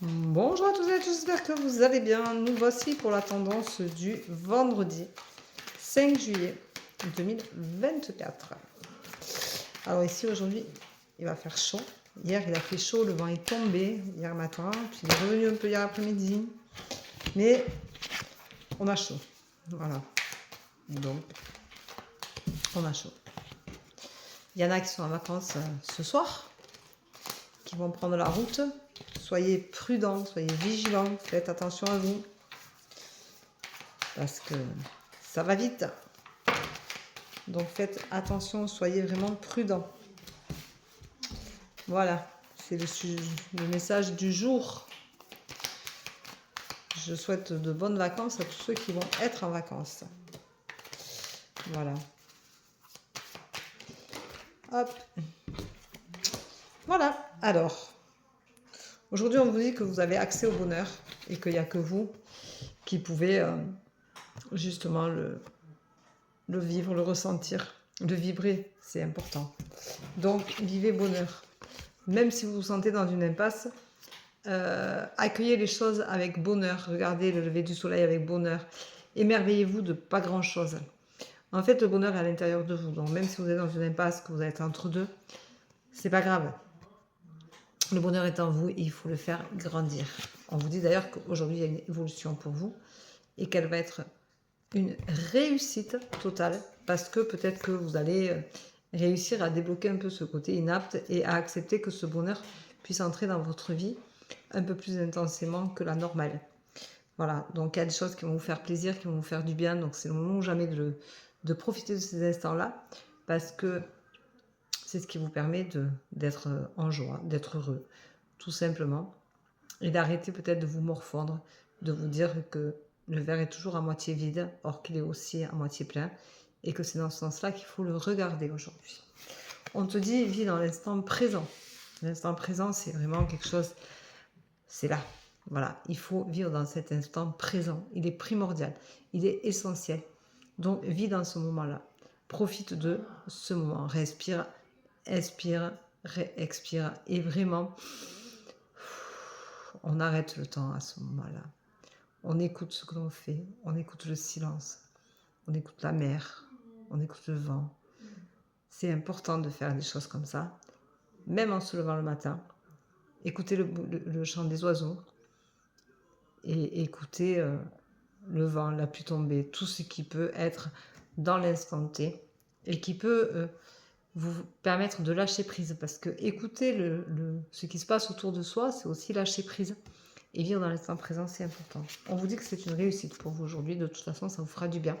Bonjour à tous et à tous, j'espère que vous allez bien. Nous voici pour la tendance du vendredi 5 juillet 2024. Alors ici aujourd'hui, il va faire chaud. Hier, il a fait chaud, le vent est tombé hier matin, puis il est revenu un peu hier après-midi. Mais on a chaud. Voilà. Donc, on a chaud. Il y en a qui sont en vacances ce soir, qui vont prendre la route. Soyez prudents, soyez vigilants, faites attention à vous. Parce que ça va vite. Donc faites attention, soyez vraiment prudents. Voilà, c'est le message du jour. Je souhaite de bonnes vacances à tous ceux qui vont être en vacances. Voilà. Hop. Voilà. Alors, aujourd'hui, on vous dit que vous avez accès au bonheur et qu'il n'y a que vous qui pouvez justement le vivre, le ressentir, le vibrer. C'est important. Donc, vivez bonheur. Même si vous vous sentez dans une impasse, accueillez les choses avec bonheur. Regardez le lever du soleil avec bonheur. Émerveillez-vous de pas grand-chose. En fait, le bonheur est à l'intérieur de vous. Donc, même si vous êtes dans une impasse, que vous êtes entre deux, c'est pas grave. Le bonheur est en vous et il faut le faire grandir. On vous dit d'ailleurs qu'aujourd'hui, il y a une évolution pour vous et qu'elle va être une réussite totale parce que peut-être que vous allez réussir à débloquer un peu ce côté inapte et à accepter que ce bonheur puisse entrer dans votre vie un peu plus intensément que la normale. Voilà, donc il y a des choses qui vont vous faire plaisir, qui vont vous faire du bien, donc c'est le moment ou jamais de profiter de ces instants-là, parce que c'est ce qui vous permet d'être en joie, d'être heureux, tout simplement, et d'arrêter peut-être de vous morfondre, de vous dire que le verre est toujours à moitié vide, or qu'il est aussi à moitié plein, et que c'est dans ce sens-là qu'il faut le regarder aujourd'hui. On te dit, vis dans l'instant présent. L'instant présent, c'est vraiment quelque chose, c'est là. Voilà, il faut vivre dans cet instant présent. Il est primordial, il est essentiel. Donc, vis dans ce moment-là. Profite de ce moment. Respire, expire, réexpire. Et vraiment, on arrête le temps à ce moment-là. On écoute ce que l'on fait, on écoute le silence, on écoute la mer, on écoute le vent. C'est important de faire des choses comme ça, même en se levant le matin. Écoutez le chant des oiseaux et écoutez le vent, la pluie tombée, tout ce qui peut être dans l'instant T et qui peut vous permettre de lâcher prise. Parce que écouter ce qui se passe autour de soi, c'est aussi lâcher prise. Et vivre dans l'instant présent, c'est important. On vous dit que c'est une réussite pour vous aujourd'hui. De toute façon, ça vous fera du bien.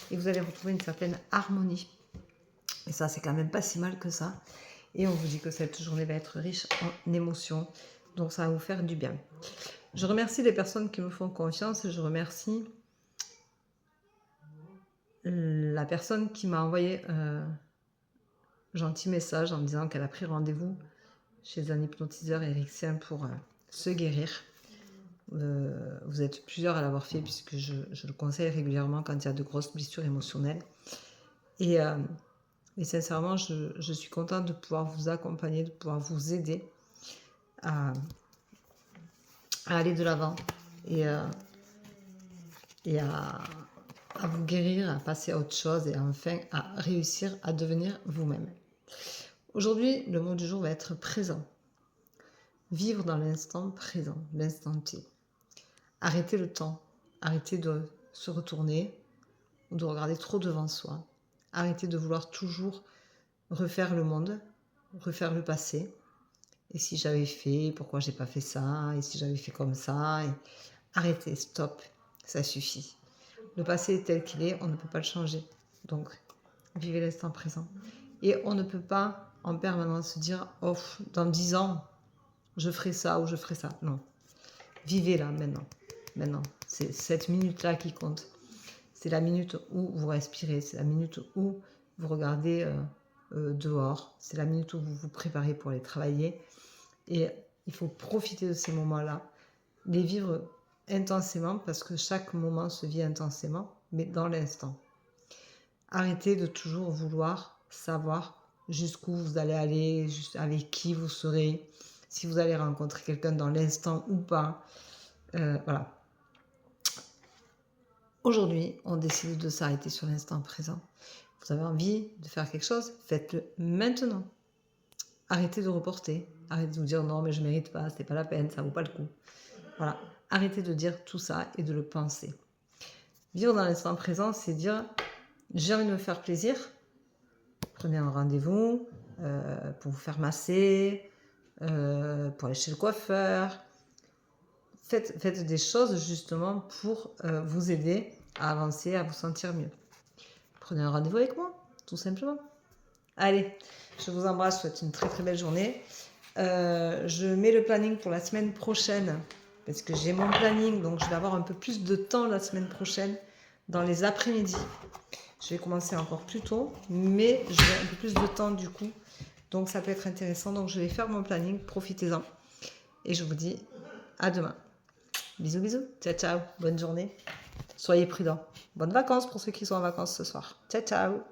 Et vous allez retrouver une certaine harmonie. Et ça, c'est quand même pas si mal que ça. Et on vous dit que cette journée va être riche en émotions. Donc, ça va vous faire du bien. Je remercie les personnes qui me font confiance. Je remercie la personne qui m'a envoyé un gentil message en me disant qu'elle a pris rendez-vous chez un hypnotiseur érythréen pour se guérir. Vous êtes plusieurs à l'avoir fait puisque je le conseille régulièrement quand il y a de grosses blessures émotionnelles. Et sincèrement, je suis contente de pouvoir vous accompagner, de pouvoir vous aider à aller de l'avant et à vous guérir, à passer à autre chose et enfin à réussir à devenir vous-même. Aujourd'hui, le mot du jour va être présent. Vivre dans l'instant présent, l'instant T. Arrêtez le temps, arrêtez de se retourner ou de regarder trop devant soi. Arrêtez de vouloir toujours refaire le monde, refaire le passé. Et si j'avais fait, pourquoi j'ai pas fait ça? Et si j'avais fait comme ça? Arrêtez, stop, ça suffit. Le passé est tel qu'il est, on ne peut pas le changer. Donc, vivez l'instant présent. Et on ne peut pas en permanence se dire, oh, dans 10 ans, je ferai ça ou je ferai ça. Non. Vivez là, maintenant. Maintenant. C'est cette minute-là qui compte. C'est la minute où vous respirez. C'est la minute où vous regardez dehors. C'est la minute où vous vous préparez pour aller travailler. Et il faut profiter de ces moments-là. Les vivre intensément parce que chaque moment se vit intensément, mais dans l'instant. Arrêtez de toujours vouloir savoir jusqu'où vous allez aller, avec qui vous serez. si vous allez rencontrer quelqu'un dans l'instant ou pas. Voilà. Aujourd'hui, on décide de s'arrêter sur l'instant présent. Vous avez envie de faire quelque chose, faites-le maintenant. Arrêtez de reporter. Arrêtez de vous dire non, mais je ne mérite pas, c'est pas la peine, ça vaut pas le coup. Voilà. Arrêtez de dire tout ça et de le penser. Vivre dans l'instant présent, c'est dire j'ai envie de me faire plaisir. Prenez un rendez-vous pour vous faire masser, pour aller chez le coiffeur. Faites des choses justement pour vous aider à avancer, à vous sentir mieux. Prenez un rendez-vous avec moi, tout simplement. Allez, je vous embrasse, je vous souhaite une très très belle journée. Je mets le planning pour la semaine prochaine, parce que j'ai mon planning, donc je vais avoir un peu plus de temps la semaine prochaine, dans les après-midi. Je vais commencer encore plus tôt, mais j'ai un peu plus de temps du coup, donc ça peut être intéressant. Donc je vais faire mon planning, profitez-en. Et je vous dis à demain. Bisous, bisous. Ciao, ciao. Bonne journée. Soyez prudents. Bonnes vacances pour ceux qui sont en vacances ce soir. Ciao, ciao.